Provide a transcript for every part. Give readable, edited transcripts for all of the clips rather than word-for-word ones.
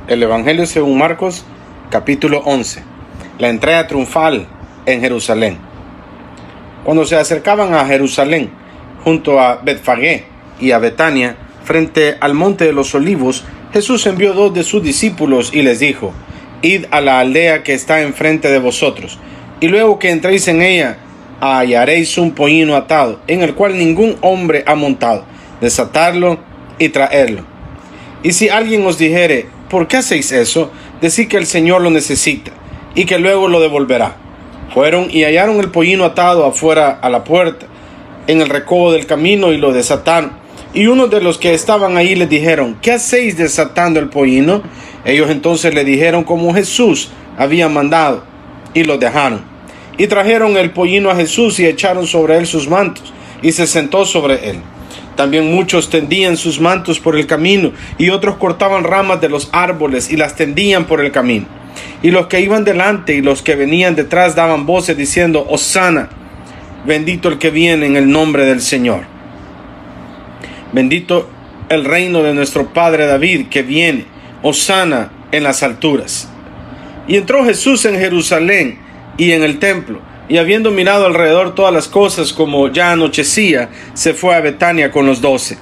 El Evangelio según Marcos, capítulo 11. La entrega triunfal en Jerusalén. Cuando se acercaban a Jerusalén, junto a Betfagé y a Betania, frente al monte de los olivos, Jesús envió 2 de sus discípulos y les dijo: Id a la aldea que está enfrente de vosotros, y luego que entréis en ella, hallaréis un pollino atado, en el cual ningún hombre ha montado. Desatarlo y traerlo. Y si alguien os dijere: ¿por qué hacéis eso?, decid que el Señor lo necesita, y que luego lo devolverá. Fueron y hallaron el pollino atado afuera a la puerta, en el recodo del camino, y lo desataron. Y unos de los que estaban ahí les dijeron: ¿qué hacéis desatando el pollino? Ellos entonces le dijeron como Jesús había mandado, y lo dejaron. Y trajeron el pollino a Jesús y echaron sobre él sus mantos, y se sentó sobre él. También muchos tendían sus mantos por el camino, y otros cortaban ramas de los árboles y las tendían por el camino. Y los que iban delante y los que venían detrás daban voces diciendo: Hosana, bendito el que viene en el nombre del Señor. Bendito el reino de nuestro padre David que viene. Hosana en las alturas. Y entró Jesús en Jerusalén y en el templo, y habiendo mirado alrededor todas las cosas, como ya anochecía, se fue a Betania con los 12.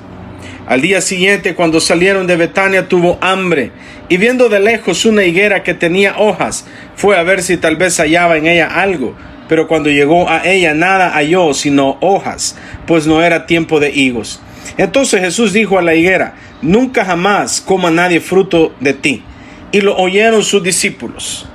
Al día siguiente, cuando salieron de Betania, tuvo hambre, y viendo de lejos una higuera que tenía hojas, fue a ver si tal vez hallaba en ella algo. Pero cuando llegó a ella, nada halló sino hojas, pues no era tiempo de higos. Entonces Jesús dijo a la higuera: nunca jamás coma nadie fruto de ti. Y lo oyeron sus discípulos.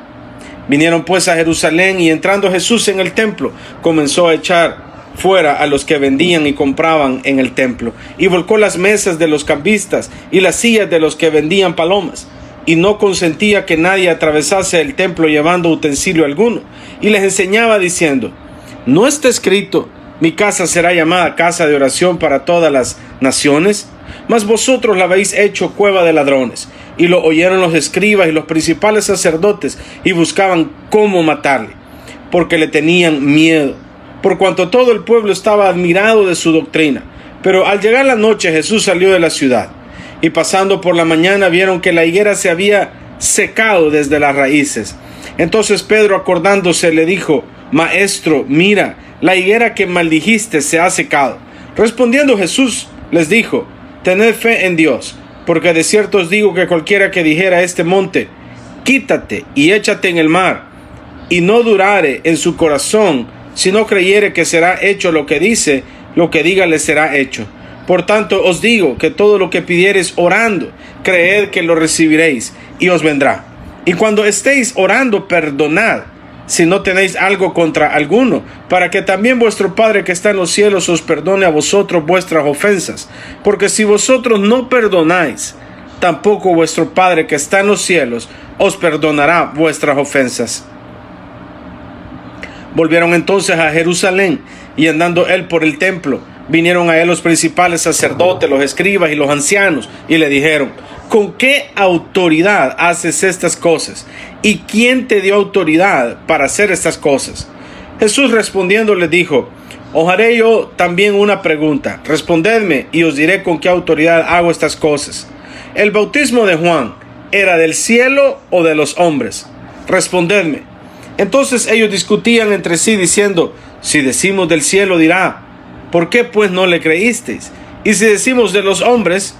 Vinieron pues a Jerusalén, y entrando Jesús en el templo, comenzó a echar fuera a los que vendían y compraban en el templo, y volcó las mesas de los cambistas y las sillas de los que vendían palomas, y no consentía que nadie atravesase el templo llevando utensilio alguno, y les enseñaba diciendo: ¿no está escrito: mi casa será llamada casa de oración para todas las naciones? Mas vosotros la habéis hecho cueva de ladrones. Y lo oyeron los escribas y los principales sacerdotes, y buscaban cómo matarle, porque le tenían miedo, por cuanto todo el pueblo estaba admirado de su doctrina. Pero al llegar la noche, Jesús salió de la ciudad, y pasando por la mañana vieron que la higuera se había secado desde las raíces. Entonces Pedro, acordándose, le dijo: Maestro, mira, la higuera que maldijiste se ha secado. Respondiendo Jesús les dijo: Tened fe en Dios, porque de cierto os digo que cualquiera que dijera a este monte: quítate y échate en el mar, y no dudare en su corazón, si no creyere que será hecho lo que dice, lo que diga le será hecho. Por tanto os digo que todo lo que pidiereis orando, creed que lo recibiréis, y os vendrá. Y cuando estéis orando, perdonad, si no tenéis algo contra alguno, para que también vuestro Padre que está en los cielos os perdone a vosotros vuestras ofensas. Porque si vosotros no perdonáis, tampoco vuestro Padre que está en los cielos os perdonará vuestras ofensas. Volvieron entonces a Jerusalén, y andando él por el templo, vinieron a él los principales sacerdotes, los escribas y los ancianos, y le dijeron: ¿con qué autoridad haces estas cosas? ¿Y quién te dio autoridad para hacer estas cosas? Jesús respondiendo les dijo: os haré yo también una pregunta. Respondedme y os diré con qué autoridad hago estas cosas. ¿El bautismo de Juan era del cielo o de los hombres? Respondedme. Entonces ellos discutían entre sí diciendo: si decimos del cielo, dirá: ¿por qué pues no le creísteis? Y si decimos de los hombres,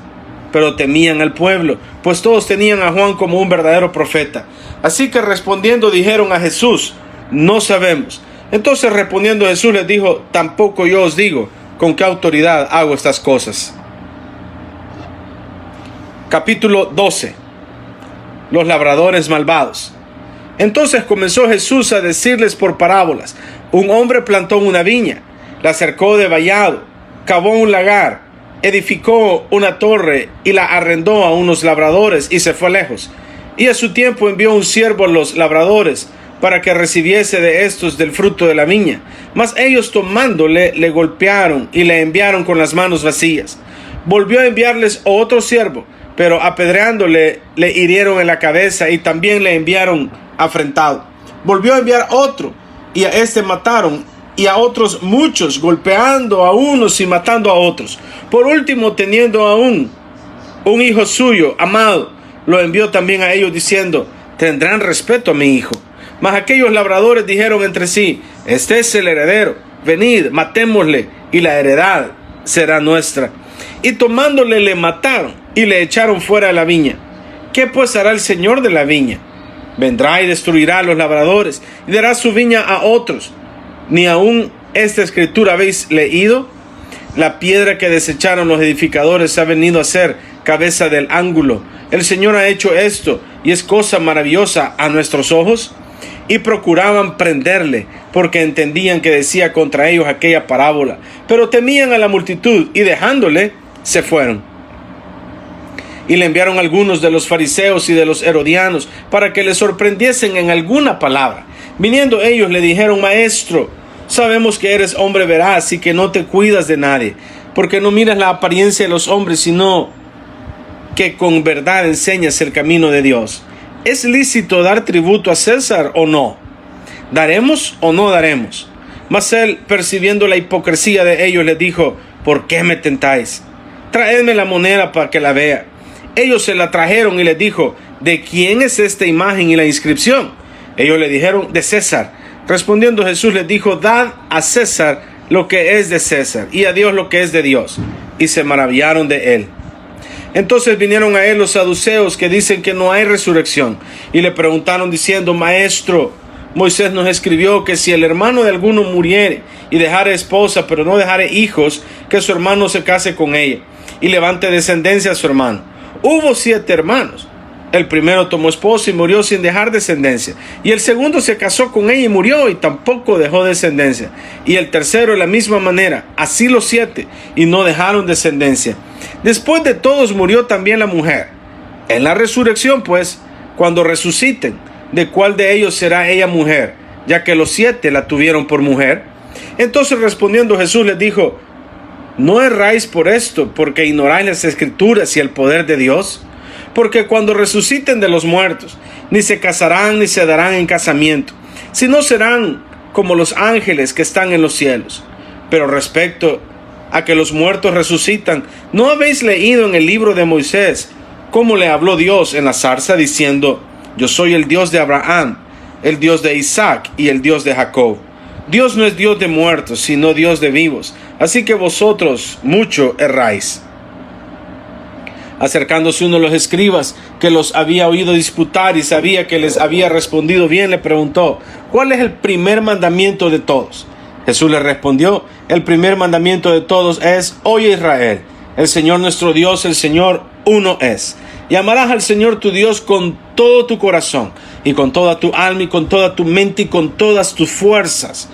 pero temían al pueblo, pues todos tenían a Juan como un verdadero profeta. Así que respondiendo dijeron a Jesús: no sabemos. Entonces respondiendo Jesús les dijo: tampoco yo os digo con qué autoridad hago estas cosas. Capítulo 12. Los labradores malvados. Entonces comenzó Jesús a decirles por parábolas: un hombre plantó una viña, la cercó de vallado, cavó un lagar, edificó una torre y la arrendó a unos labradores y se fue lejos. Y a su tiempo envió un siervo a los labradores para que recibiese de estos del fruto de la viña. Mas ellos tomándole, le golpearon y le enviaron con las manos vacías. Volvió a enviarles otro siervo, pero apedreándole, le hirieron en la cabeza y también le enviaron afrentado. Volvió a enviar otro, y a este mataron, y a otros muchos, golpeando a unos y matando a otros. Por último, teniendo aún un hijo suyo amado, lo envió también a ellos diciendo: tendrán respeto a mi hijo. Mas aquellos labradores dijeron entre sí: este es el heredero, venid, matémosle, y la heredad será nuestra. Y tomándole le mataron y le echaron fuera de la viña. ¿Qué pues hará el señor de la viña? Vendrá y destruirá a los labradores y dará su viña a otros. ¿Ni aún esta escritura habéis leído? La piedra que desecharon los edificadores ha venido a ser cabeza del ángulo. El Señor ha hecho esto, y es cosa maravillosa a nuestros ojos. Y procuraban prenderle, porque entendían que decía contra ellos aquella parábola. Pero temían a la multitud, y dejándole, se fueron. Y le enviaron algunos de los fariseos y de los herodianos, para que le sorprendiesen en alguna palabra. Viniendo ellos le dijeron: Maestro, sabemos que eres hombre veraz y que no te cuidas de nadie, porque no miras la apariencia de los hombres, sino que con verdad enseñas el camino de Dios. ¿Es lícito dar tributo a César o no? ¿Daremos o no daremos? Mas él, percibiendo la hipocresía de ellos, les dijo: ¿por qué me tentáis? Traedme la moneda para que la vea. Ellos se la trajeron y les dijo: ¿de quién es esta imagen y la inscripción? Ellos le dijeron: de César. Respondiendo Jesús les dijo: dad a César lo que es de César, y a Dios lo que es de Dios. Y se maravillaron de él. Entonces vinieron a él los saduceos, que dicen que no hay resurrección, y le preguntaron diciendo: Maestro, Moisés nos escribió que si el hermano de alguno muriere y dejare esposa, pero no dejare hijos, que su hermano se case con ella y levante descendencia a su hermano. Hubo 7 hermanos. El primero tomó esposa y murió sin dejar descendencia. Y el segundo se casó con ella y murió, y tampoco dejó descendencia. Y el tercero de la misma manera. Así los 7, y no dejaron descendencia. Después de todos murió también la mujer. En la resurrección, pues, cuando resuciten, ¿de cuál de ellos será ella mujer? Ya que los 7 la tuvieron por mujer. Entonces respondiendo Jesús les dijo: ¿no erráis por esto, porque ignoráis las escrituras y el poder de Dios? Porque cuando resuciten de los muertos, ni se casarán ni se darán en casamiento, sino serán como los ángeles que están en los cielos. Pero respecto a que los muertos resucitan, ¿no habéis leído en el libro de Moisés cómo le habló Dios en la zarza, diciendo: yo soy el Dios de Abraham, el Dios de Isaac y el Dios de Jacob? Dios no es Dios de muertos, sino Dios de vivos. Así que vosotros mucho erráis. Acercándose uno de los escribas, que los había oído disputar y sabía que les había respondido bien, le preguntó: ¿cuál es el primer mandamiento de todos? Jesús le respondió: el primer mandamiento de todos es: oye Israel, el Señor nuestro Dios, el Señor uno es. Y amarás al Señor tu Dios con todo tu corazón, y con toda tu alma, y con toda tu mente, y con todas tus fuerzas.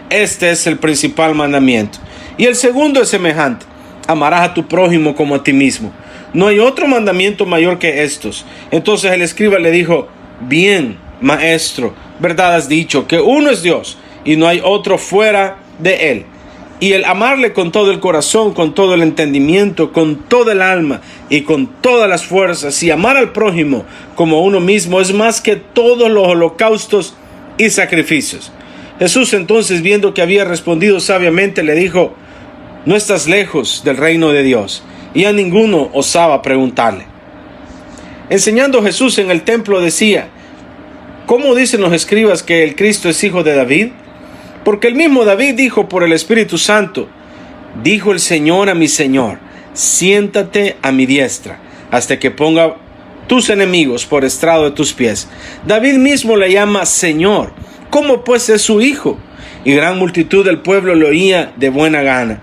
Este es el principal mandamiento. Y el segundo es semejante: amarás a tu prójimo como a ti mismo. No hay otro mandamiento mayor que estos. Entonces el escriba le dijo: bien, maestro, verdad has dicho, que uno es Dios, y no hay otro fuera de él. Y el amarle con todo el corazón, con todo el entendimiento, con toda el alma y con todas las fuerzas, y amar al prójimo como uno mismo, es más que todos los holocaustos y sacrificios. Jesús entonces, viendo que había respondido sabiamente, le dijo: no estás lejos del reino de Dios. Y a ninguno osaba preguntarle. Enseñando Jesús en el templo decía: ¿cómo dicen los escribas que el Cristo es hijo de David? Porque el mismo David dijo por el Espíritu Santo: dijo el Señor a mi Señor: siéntate a mi diestra, hasta que ponga tus enemigos por estrado de tus pies. David mismo le llama Señor. ¿Cómo pues es su hijo? Y gran multitud del pueblo lo oía de buena gana.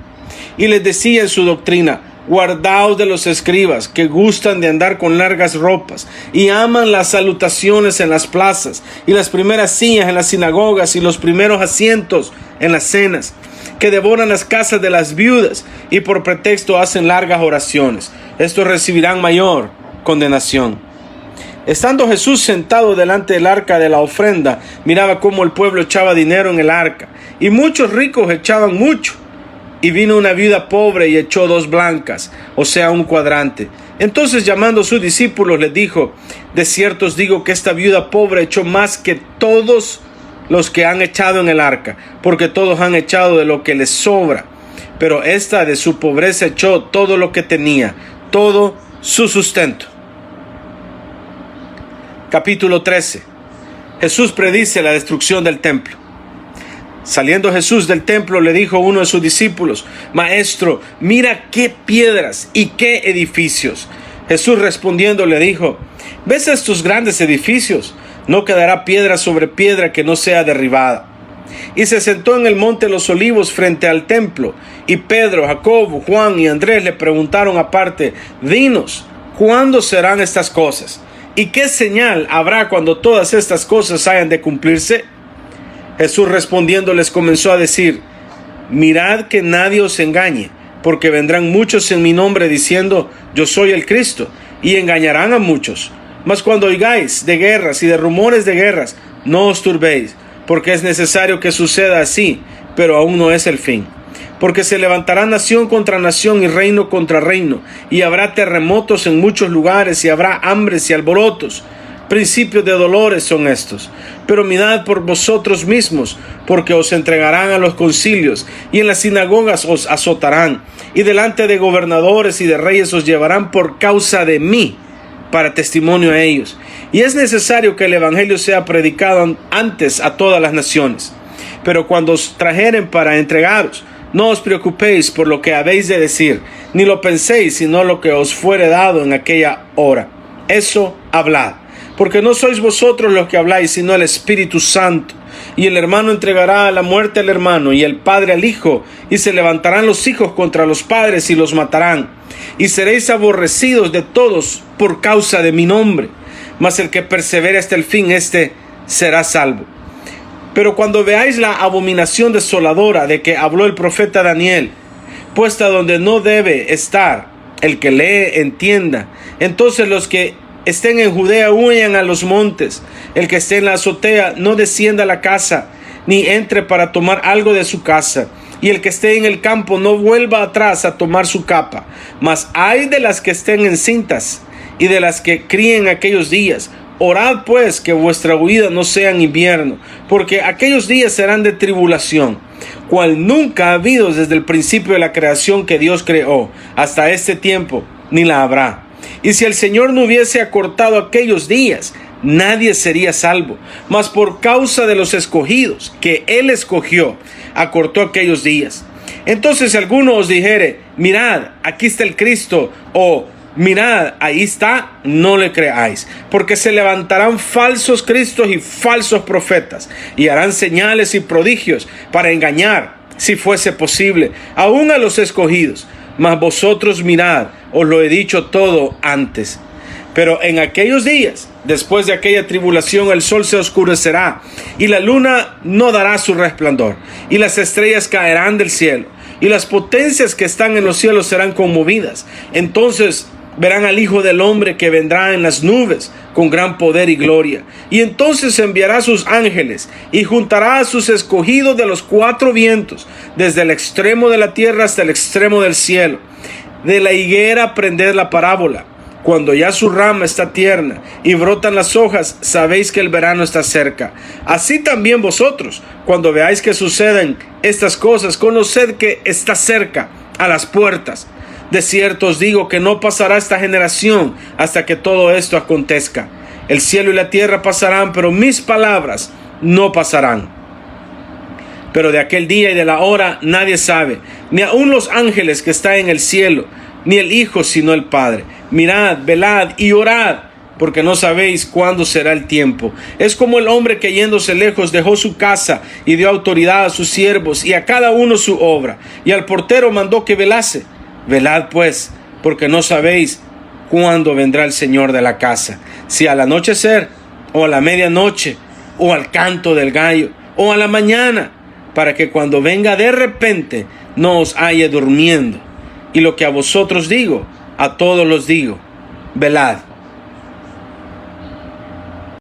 Y les decía en su doctrina: guardaos de los escribas, que gustan de andar con largas ropas, y aman las salutaciones en las plazas, y las primeras sillas en las sinagogas, y los primeros asientos en las cenas, que devoran las casas de las viudas, y por pretexto hacen largas oraciones. Estos recibirán mayor condenación. Estando Jesús sentado delante del arca de la ofrenda, miraba cómo el pueblo echaba dinero en el arca, y muchos ricos echaban mucho. Y vino una viuda pobre y echó 2 blancas, o sea, un cuadrante. Entonces, llamando a sus discípulos, les dijo: de cierto os digo que esta viuda pobre echó más que todos los que han echado en el arca, porque todos han echado de lo que les sobra. Pero esta de su pobreza echó todo lo que tenía, todo su sustento. capítulo 13. Jesús predice la destrucción del templo. Saliendo Jesús del templo, le dijo a uno de sus discípulos: Maestro, mira qué piedras y qué edificios. Jesús respondiendo le dijo: ¿Ves estos grandes edificios? No quedará piedra sobre piedra que no sea derribada. Y se sentó en el monte de los Olivos frente al templo, y Pedro, Jacobo, Juan y Andrés le preguntaron aparte: Dinos, ¿cuándo serán estas cosas? ¿Y qué señal habrá cuando todas estas cosas hayan de cumplirse? Jesús respondiendo les comenzó a decir: Mirad que nadie os engañe, porque vendrán muchos en mi nombre diciendo: Yo soy el Cristo, y engañarán a muchos. Mas cuando oigáis de guerras y de rumores de guerras, no os turbéis, porque es necesario que suceda así, pero aún no es el fin. Porque se levantará nación contra nación y reino contra reino, y habrá terremotos en muchos lugares, y habrá hambres y alborotos. Principios de dolores son estos. Pero mirad por vosotros mismos, porque os entregarán a los concilios, y en las sinagogas os azotarán, y delante de gobernadores y de reyes os llevarán por causa de mí, para testimonio a ellos. Y es necesario que el evangelio sea predicado antes a todas las naciones. Pero cuando os trajeren para entregaros, no os preocupéis por lo que habéis de decir, ni lo penséis, sino lo que os fuere dado en aquella hora. Eso hablad, porque no sois vosotros los que habláis, sino el Espíritu Santo. Y el hermano entregará a la muerte al hermano, y el padre al hijo, y se levantarán los hijos contra los padres y los matarán. Y seréis aborrecidos de todos por causa de mi nombre, mas el que persevere hasta el fin, éste será salvo. Pero cuando veáis la abominación desoladora de que habló el profeta Daniel, puesta donde no debe estar, el que lee entienda. Entonces los que estén en Judea huyan a los montes. El que esté en la azotea no descienda a la casa, ni entre para tomar algo de su casa. Y el que esté en el campo no vuelva atrás a tomar su capa. Mas ay de las que estén encintas y de las que críen aquellos días. Orad pues que vuestra huida no sea en invierno, porque aquellos días serán de tribulación, cual nunca ha habido desde el principio de la creación que Dios creó, hasta este tiempo, ni la habrá. Y si el Señor no hubiese acortado aquellos días, nadie sería salvo. Mas por causa de los escogidos, que Él escogió, acortó aquellos días. Entonces si alguno os dijere: mirad, aquí está el Cristo, o mirad, ahí está, no le creáis, porque se levantarán falsos cristos y falsos profetas, y harán señales y prodigios para engañar, si fuese posible, aún a los escogidos. Mas vosotros mirad, os lo he dicho todo antes. Pero en aquellos días, después de aquella tribulación, el sol se oscurecerá, y la luna no dará su resplandor, y las estrellas caerán del cielo, y las potencias que están en los cielos serán conmovidas. Entonces verán al Hijo del Hombre que vendrá en las nubes con gran poder y gloria. Y entonces enviará a sus ángeles y juntará a sus escogidos de los cuatro vientos, desde el extremo de la tierra hasta el extremo del cielo. De la higuera aprended la parábola. Cuando ya su rama está tierna y brotan las hojas, sabéis que el verano está cerca. Así también vosotros, cuando veáis que suceden estas cosas, conoced que está cerca, a las puertas. De cierto os digo que no pasará esta generación hasta que todo esto acontezca. El cielo y la tierra pasarán, pero mis palabras no pasarán. Pero de aquel día y de la hora nadie sabe, ni aun los ángeles que están en el cielo, ni el Hijo, sino el Padre. Mirad, velad y orad, porque no sabéis cuándo será el tiempo. Es como el hombre que yéndose lejos dejó su casa y dio autoridad a sus siervos y a cada uno su obra. Y al portero mandó que velase. Velad pues, porque no sabéis cuándo vendrá el Señor de la casa, si al anochecer, o a la medianoche, o al canto del gallo, o a la mañana, para que cuando venga de repente no os halle durmiendo. Y lo que a vosotros digo, a todos los digo: velad.